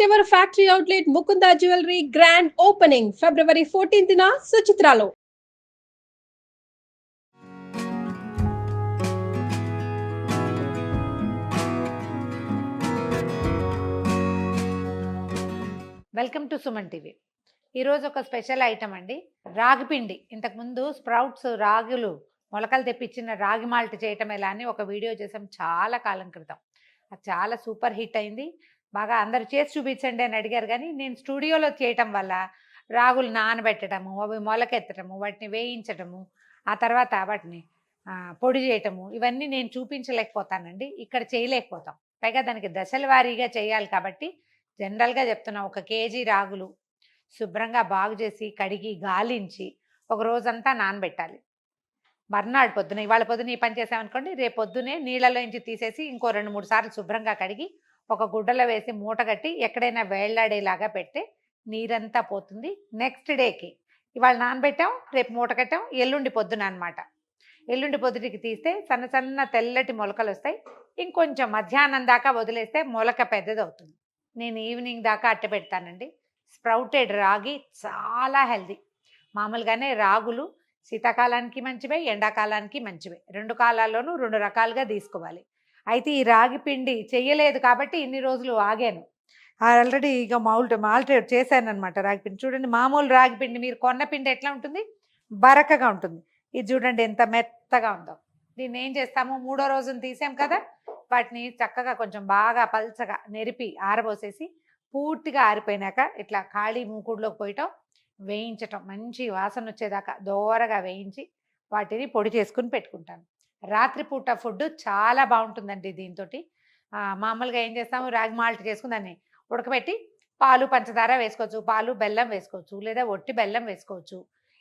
First ever factory outlet Mukunda jewellery grand opening February 14న సుచిత్రాలో. Welcome to Suman TV. ఈరోజు ఒక స్పెషల్ ఐటమ్ అండి, రాగి పిండి. ఇంతకుముందు స్ప్రౌట్స్ రాగులు మొలకలు తెప్పించిన రాగి మాల్ట్ చేయటం ఎలా అని ఒక వీడియో చేసాం చాలా కాలం క్రితం. అది చాలా సూపర్ హిట్ అయింది. బాగా అందరు చేసి చూపించండి అని అడిగారు, కానీ నేను స్టూడియోలో చేయటం వల్ల రాగులు నానబెట్టడము, అవి మొలకెత్తడము, వాటిని వేయించడము, ఆ తర్వాత వాటిని పొడి చేయటము, ఇవన్నీ నేను చూపించలేకపోతానండి, ఇక్కడ చేయలేకపోతాం. పైగా దానికి దశల వారీగా చేయాలి కాబట్టి జనరల్గా చెప్తున్నా, 1 కేజీ రాగులు శుభ్రంగా బాగు చేసి కడిగి గాలించి ఒక రోజంతా నానబెట్టాలి. మర్నాడు పొద్దున, ఇవాళ పొద్దున ఈ పని చేసామనుకోండి, రేపు పొద్దునే నీళ్ళలో నుంచి తీసేసి ఇంకో 2-3 సార్లు శుభ్రంగా కడిగి ఒక గుడ్డలో వేసి మూట కట్టి ఎక్కడైనా వేళ్లాడేలాగా పెడితే నీరంతా పోతుంది. నెక్స్ట్ డేకి ఇవాళ నానబెట్టాం, రేపు మూట కట్టాం, ఎల్లుండి పొద్దున అనమాట. ఎల్లుండి పొద్దుటికి తీస్తే సన్న సన్న తెల్లటి మొలకలు వస్తాయి. ఇంకొంచెం మధ్యాహ్నం దాకా వదిలేస్తే మొలక పెద్దది అవుతుంది. నేను ఈవినింగ్ దాకా అట్ట పెడతానండి. స్ప్రౌటెడ్ రాగి చాలా హెల్దీ. మామూలుగానే రాగులు శీతాకాలానికి మంచివే, ఎండాకాలానికి మంచివే. 2 కాలాల్లోనూ 2 రకాలుగా తీసుకోవాలి. అయితే ఈ రాగి పిండి చెయ్యలేదు కాబట్టి ఇన్ని రోజులు ఆగాను. ఆల్రెడీ ఇక మాల్ట్ చేశాను అనమాట. రాగి పిండి చూడండి, మామూలు రాగి పిండి మీరు కొన్న పిండి ఎట్లా ఉంటుంది, బరకగా ఉంటుంది. ఇది చూడండి ఎంత మెత్తగా ఉందో. దీన్ని ఏం చేస్తాము, 3వ రోజున తీసాం కదా, వాటిని చక్కగా కొంచెం బాగా పల్చగా నెరిపి ఆరబోసేసి పూర్తిగా ఆరిపోయినాక ఇట్లా ఖాళీ మూకుడులోకి పోయటం, వేయించటం, మంచి వాసన వచ్చేదాకా దోరగా వేయించి వాటిని పొడి చేసుకుని పెట్టుకుంటాను. రాత్రిపూట ఫుడ్ చాలా బాగుంటుందండి దీంతో. మామూలుగా ఏం చేస్తాము, రాగి మాల్ట్ చేసుకుని దాన్ని ఉడకబెట్టి పాలు పంచదార వేసుకోవచ్చు, పాలు బెల్లం వేసుకోవచ్చు, లేదా ఒట్టి బెల్లం వేసుకోవచ్చు.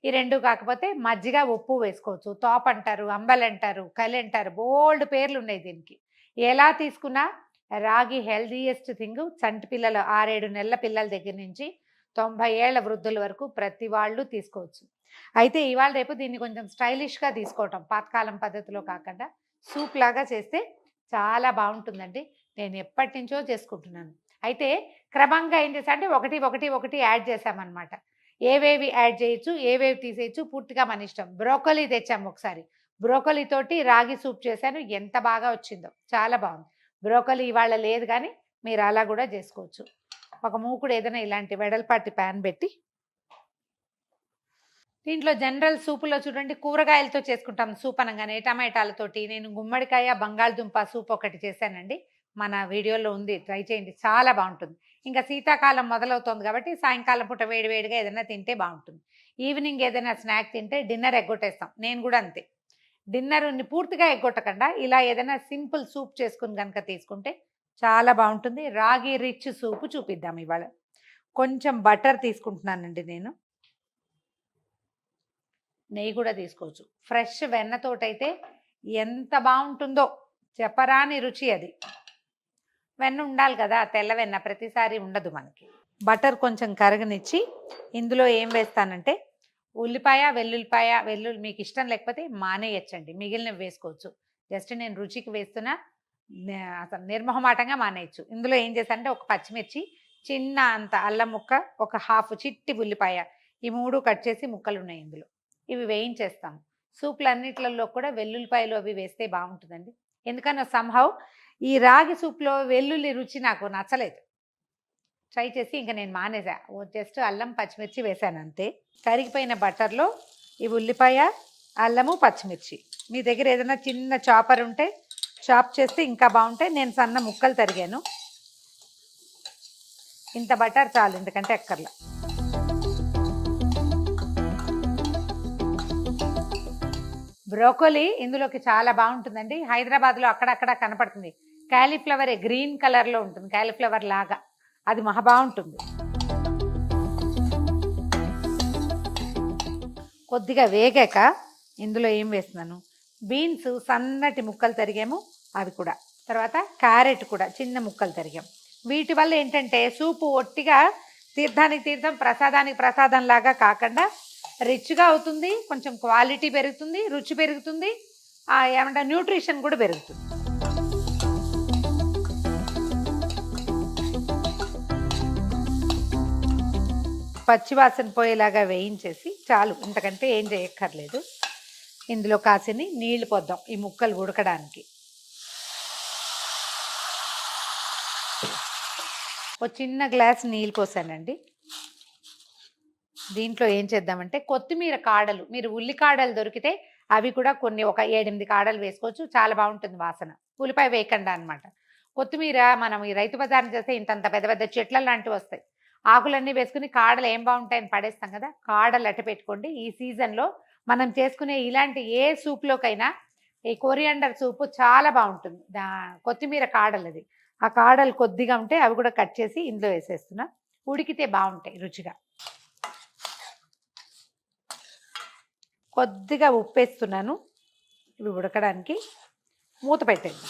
ఈ 2 కాకపోతే మజ్జిగ ఉప్పు వేసుకోవచ్చు. తోప్ అంటారు, అంబల్ అంటారు, కలి అంటారు, బోల్డ్ పేర్లు ఉన్నాయి దీనికి. ఎలా తీసుకున్నా రాగి హెల్దీయెస్ట్ థింగ్. చంటి పిల్లలు 6-7 నెలల పిల్లల దగ్గర నుంచి 90 ఏళ్ల వృద్ధుల వరకు ప్రతి వాళ్ళు తీసుకోవచ్చు. అయితే ఇవాళ రేపు దీన్ని కొంచెం స్టైలిష్గా తీసుకోవటం, పాతకాలం పద్ధతిలో కాకుండా సూప్ లాగా చేస్తే చాలా బాగుంటుందండి. నేను ఎప్పటి నుంచో చేసుకుంటున్నాను. అయితే క్రమంగా ఏం చేశా అంటే ఒకటి యాడ్ చేశామన్నమాట. ఏవేవి యాడ్ చేయొచ్చు, ఏవేవి తీసేయచ్చు పూర్తిగా మన ఇష్టం. బ్రోకలీ తెచ్చాము ఒకసారి, బ్రోకలీ తోటి రాగి సూప్ చేశాను. ఎంత బాగా వచ్చిందో, చాలా బాగుంది. బ్రోకలీ ఇవాళ లేదు, కానీ మీరు అలా కూడా చేసుకోవచ్చు. ఒక మూకుడు ఏదైనా ఇలాంటి వెడల్పాటి ప్యాన్ పెట్టి, దీంట్లో జనరల్ సూపులో చూడండి కూరగాయలతో చేసుకుంటాం సూప్ అనగానే, టమాటాలతోటి. నేను గుమ్మడికాయ బంగాళదుంప సూప్ ఒకటి చేశానండి, మన వీడియోలో ఉంది, ట్రై చేయండి, చాలా బాగుంటుంది. ఇంకా శీతాకాలం మొదలవుతుంది కాబట్టి సాయంకాలం పూట వేడివేడిగా ఏదైనా తింటే బాగుంటుంది. ఈవినింగ్ ఏదైనా స్నాక్ తింటే డిన్నర్ ఎగ్గొట్టేస్తాం. నేను కూడా అంతే. డిన్నర్ని పూర్తిగా ఎగ్గొట్టకుండా ఇలా ఏదైనా సింపుల్ సూప్ చేసుకుని కనుక తీసుకుంటే చాలా బాగుంటుంది. రాగి రిచ్ సూపు చూపిద్దాం ఇవాళ. కొంచెం బటర్ తీసుకుంటున్నానండి నేను, నెయ్యి కూడా తీసుకోవచ్చు. ఫ్రెష్ వెన్నతోటైతే ఎంత బాగుంటుందో చెప్పరాని రుచి. అది వెన్న ఉండాలి కదా, తెల్ల వెన్న ప్రతిసారి ఉండదు మనకి. బటర్ కొంచెం కరగనిచ్చి ఇందులో ఏం వేస్తానంటే ఉల్లిపాయ, వెల్లుల్లి మీకు ఇష్టం లేకపోతే మానేయచ్చండి, మిగిలినవి వేసుకోవచ్చు. జస్ట్ నేను రుచికి వేస్తున్నా, అసలు నిర్మోహమాటంగా మానేయచ్చు. ఇందులో ఏం చేశానంటే ఒక పచ్చిమిర్చి, చిన్న అంత అల్లం ముక్క, ఒక హాఫ్ చిట్టి ఉల్లిపాయ, ఈ 3 కట్ చేసి ముక్కలు ఉన్నాయి ఇందులో. ఇవి వేయించేస్తాము. సూప్లన్నిట్లలో కూడా వెల్లుల్లిపాయలు అవి వేస్తే బాగుంటుందండి. ఎందుకన్నా సంహవ్ ఈ రాగి సూప్లో వెల్లుల్లి రుచి నాకు నచ్చలేదు. ట్రై చేసి ఇంకా నేను మానేసా. జస్ట్ అల్లం పచ్చిమిర్చి వేసాను అంతే. కరిగిపోయిన బటర్లో ఈ ఉల్లిపాయ, అల్లము, పచ్చిమిర్చి, మీ దగ్గర ఏదైనా చిన్న చాపర్ ఉంటే చాప్ చేస్తే ఇంకా బాగుంటాయి. నేను సన్న ముక్కలు తరిగాను. ఇంత బటర్ చాలు, ఎందుకంటే ఎక్కర్లా. బ్రోకోలీ ఇందులోకి చాలా బాగుంటుందండి. హైదరాబాద్లో అక్కడక్కడ కనపడుతుంది. క్యాలీఫ్లవర్ గ్రీన్ కలర్లో ఉంటుంది, క్యాలీఫ్లవర్ లాగా, అది మహా బాగుంటుంది. కొద్దిగా వేగాక ఇందులో ఏం వేస్తున్నాను, బీన్స్ సన్నటి ముక్కలు తరిగాము అవి కూడా, తర్వాత క్యారెట్ కూడా చిన్న ముక్కలు తరిగాము. వీటి వల్ల ఏంటంటే సూపు ఒట్టిగా తీర్థానికి తీర్థం, ప్రసాదానికి ప్రసాదం లాగా కాకుండా రిచ్గా అవుతుంది, కొంచెం క్వాలిటీ పెరుగుతుంది, రుచి పెరుగుతుంది, ఏమంటే న్యూట్రిషన్ కూడా పెరుగుతుంది. పచ్చివాసన పోయేలాగా వేయించేసి చాలు, ఇంతకంటే ఏం చేయక్కర్లేదు. ఇందులో కాసిని నీళ్లు పోద్దాం ఈ ముక్కలు ఉడకడానికి. ఒక చిన్న గ్లాస్ నీళ్ళు పోసానండి. దీంట్లో ఏం చేద్దామంటే కొత్తిమీర కాడలు, మీరు ఉల్లి కాడలు దొరికితే అవి కూడా కొన్ని ఒక 7-8 కాడలు వేసుకోవచ్చు, చాలా బాగుంటుంది వాసన. ఉల్లిపాయ వేయకుండా అనమాట. కొత్తిమీర మనం ఈ రైతు బజార్ చేస్తే ఇంతంత పెద్ద పెద్ద చెట్ల లాంటివి వస్తాయి. ఆకులన్నీ వేసుకుని కాడలు ఏం బాగుంటాయని పడేస్తాం కదా, కాడలు అట్ట పెట్టుకోండి. ఈ సీజన్లో మనం చేసుకునే ఇలాంటి ఏ సూప్లోకైనా ఈ కొరియాండర్ సూపు చాలా బాగుంటుంది. కొత్తిమీర కాడలు, అది ఆ కాడలు కొద్దిగా ఉంటే అవి కూడా కట్ చేసి ఇందులో వేసేస్తున్నా. ఉడికితే బాగుంటాయి రుచిగా. కొద్దిగా ఉప్పు వేస్తున్నాను ఇవి ఉడకడానికి. మూత పెట్టండి.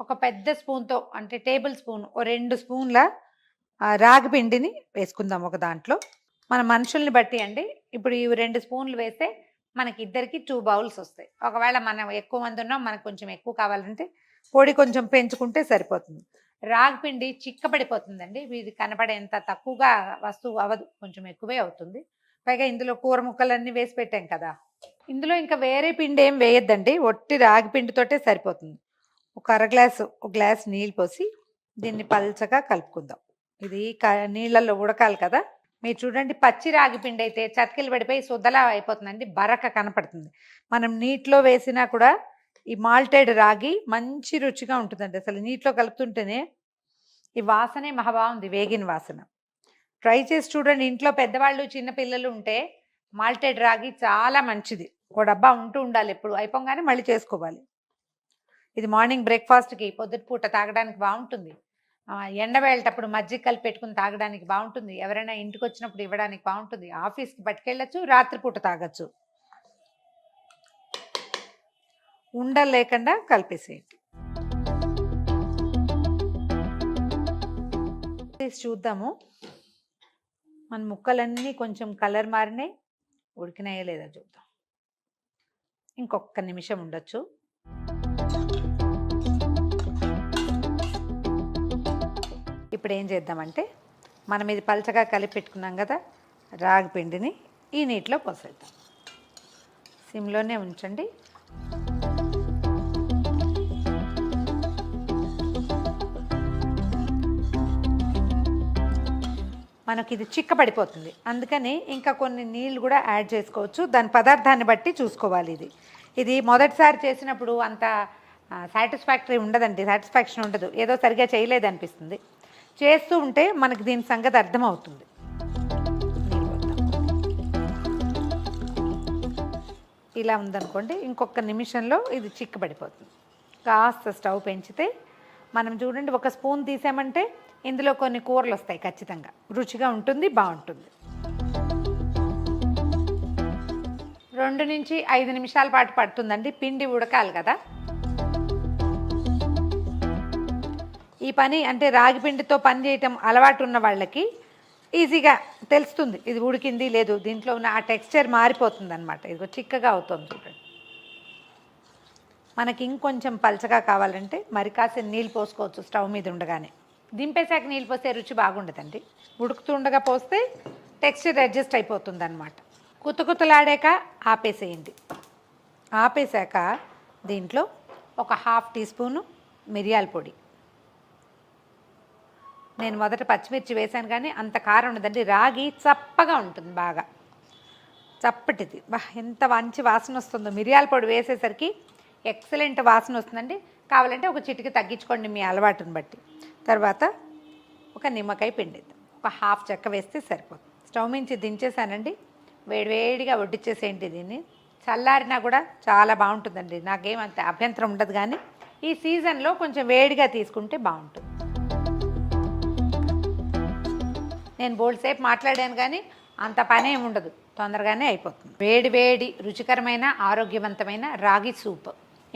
ఒక పెద్ద స్పూన్తో అంటే టేబుల్ స్పూన్, 2 స్పూన్ల రాగి పిండిని వేసుకుందాం ఒక దాంట్లో. మన మనుషుల్ని బట్టి అండి. ఇప్పుడు ఈ 2 స్పూన్లు వేస్తే మనకి ఇద్దరికి 2 బౌల్స్ వస్తాయి. ఒకవేళ మనం ఎక్కువ మంది ఉన్నాం, మనకు కొంచెం ఎక్కువ కావాలంటే పొడి కొంచెం పెంచుకుంటే సరిపోతుంది. రాగి పిండి చిక్కబడిపోతుందండి, ఇది కనపడేంత తక్కువగా వస్తువు అవ్వదు, కొంచెం ఎక్కువే అవుతుంది. పైగా ఇందులో కూర ముక్కలన్నీ వేసి పెట్టాం కదా. ఇందులో ఇంకా వేరే పిండి ఏం వేయద్దండి, ఒట్టి రాగి పిండితోటే సరిపోతుంది. ఒక గ్లాస్ నీళ్ళు పోసి దీన్ని పల్చగా కలుపుకుందాం. ఇది నీళ్ళల్లో ఉడకాలి కదా. మీరు చూడండి, పచ్చి రాగి పిండి అయితే చతికిలు పడిపోయి సుద్దలా అయిపోతుందండి, బరక కనపడుతుంది. మనం నీటిలో వేసినా కూడా ఈ మాల్టెడ్ రాగి మంచి రుచిగా ఉంటుందండి. అసలు నీటిలో కలుపుతుంటేనే ఈ వాసనే మహా బాగుంది, వేగిన వాసన. ట్రై చేసి చూడండి. ఇంట్లో పెద్దవాళ్ళు చిన్నపిల్లలు ఉంటే మాల్టెడ్ రాగి చాలా మంచిది. ఒక డబ్బా ఉండాలి, ఎప్పుడు అయిపోగానే మళ్ళీ చేసుకోవాలి. ఇది మార్నింగ్ బ్రేక్ఫాస్ట్కి పొద్దుటిపూట తాగడానికి బాగుంటుంది. ఎండవేళ్ళేటప్పుడు మజ్జిగ కలిపి పెట్టుకుని తాగడానికి బాగుంటుంది. ఎవరైనా ఇంటికి వచ్చినప్పుడు ఇవ్వడానికి బాగుంటుంది. ఆఫీస్కి పట్టుకెళ్ళచ్చు, రాత్రిపూట తాగొచ్చు. ఉండలు లేకుండా కలిపేసేయండి. చూద్దాము మన ముక్కలన్నీ కొంచెం కలర్ మారినాయి, ఉడికినాయో లేదా చూద్దాం. ఇంకొక నిమిషం ఉండొచ్చు. ఇప్పుడు ఏం చేద్దామంటే మనం ఇది పలచగా కలిపి పెట్టుకున్నాం కదా రాగి పిండిని ఈ నీటిలో పోసేద్దాం. సిమ్లోనే ఉంచండి. మనకి ఇది చిక్కబడిపోతుంది, అందుకని ఇంకా కొన్ని నీళ్ళు కూడా యాడ్ చేసుకోవచ్చు. దాని పదార్థాన్ని బట్టి చూసుకోవాలి. ఇది మొదటిసారి చేసినప్పుడు అంత సాటిస్ఫాక్షన్ ఉండదు, ఏదో సరిగా చేయలేదు అనిపిస్తుంది. చేస్తూ ఉంటే మనకి దీని సంగతి అర్థమవుతుంది. ఇలా ఉందనుకోండి, ఇంకొక నిమిషంలో ఇది చిక్కబడిపోతుంది. కాస్త స్టవ్ పెంచితే మనం చూడండి, ఒక స్పూన్ తీసామంటే ఇందులో కొన్ని కూరలు వస్తాయి, ఖచ్చితంగా రుచిగా ఉంటుంది, బాగుంటుంది. 2 నుంచి 5 నిమిషాల పాటు పడుతుందండి, పిండి ఉడకాలి కదా. ఈ పని అంటే రాగి పిండితో పని చేయటం అలవాటు ఉన్న వాళ్ళకి ఈజీగా తెలుస్తుంది, ఇది ఉడికింది లేదు. దీంట్లో ఉన్న ఆ టెక్స్చర్ మారిపోతుంది అనమాట. ఇది చిక్కగా అవుతుంది చూడండి. మనకి ఇంకొంచెం పలచగా కావాలంటే మరి కాసిన నీళ్ళు పోసుకోవచ్చు స్టవ్ మీద ఉండగానే. దింపేశాక నీళ్ళు పోస్తే రుచి బాగుండదండి, ఉడుకుతుండగా పోస్తే టెక్స్చర్ అడ్జస్ట్ అయిపోతుంది అనమాట. కుతకుతలాడాక ఆపేసేయండి. ఆపేశాక దీంట్లో ఒక 1/2 టీ స్పూను మిరియాల పొడి. నేను మొదట పచ్చిమిర్చి వేశాను కానీ అంత కారం ఉండదండి, రాగి చప్పగా ఉంటుంది, బాగా చప్పటిది. ఎంత మంచి వాసన వస్తుందో. మిరియాల పొడి వేసేసరికి ఎక్సలెంట్ వాసన వస్తుందండి. కావాలంటే ఒక చిటికి తగ్గించుకోండి మీ అలవాటుని బట్టి. తర్వాత ఒక నిమ్మకాయ పిండిద్దాం, ఒక 1/2 చెక్క వేస్తే సరిపోతుంది. స్టవ్ నుంచి దించేసానండి, వేడివేడిగా వడ్డిచ్చేసేయండి. దీన్ని చల్లారినా కూడా చాలా బాగుంటుందండి, నాకేమంత అభ్యంతరం ఉండదు. కానీ ఈ సీజన్లో కొంచెం వేడిగా తీసుకుంటే బాగుంటుంది. నేను బోల్డ్ సేపు మాట్లాడాను కానీ అంత పని ఏమి ఉండదు, తొందరగానే అయిపోతుంది. వేడి రుచికరమైన ఆరోగ్యవంతమైన రాగి సూప్.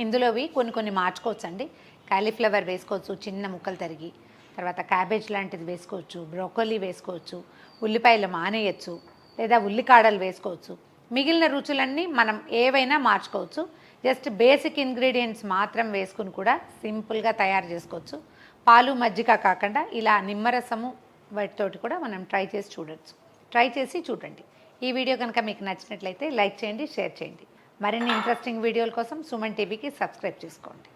ఇందులోవి కొన్ని మార్చుకోవచ్చు అండి. కాలీఫ్లవర్ వేసుకోవచ్చు, చిన్న ముక్కలు తరిగి. తర్వాత క్యాబేజ్ లాంటిది వేసుకోవచ్చు, బ్రోకోలీ వేసుకోవచ్చు, ఉల్లిపాయలు మానేయచ్చు, లేదా ఉల్లికాడలు వేసుకోవచ్చు. మిగిలిన రుచులన్నీ మనం ఏవైనా మార్చుకోవచ్చు. జస్ట్ బేసిక్ ఇంగ్రీడియంట్స్ మాత్రం వేసుకుని కూడా సింపుల్గా తయారు చేసుకోవచ్చు. పాలు మజ్జిగ కాకుండా ఇలా నిమ్మరసము వాటితోటి కూడా మనం ట్రై చేసి చూడండి. ఈ వీడియో కనుక మీకు నచ్చినట్లయితే లైక్ చేయండి, షేర్ చేయండి. మరిన్ని ఇంట్రెస్టింగ్ వీడియోల కోసం సుమన్ టీవీకి సబ్స్క్రైబ్ చేసుకోండి.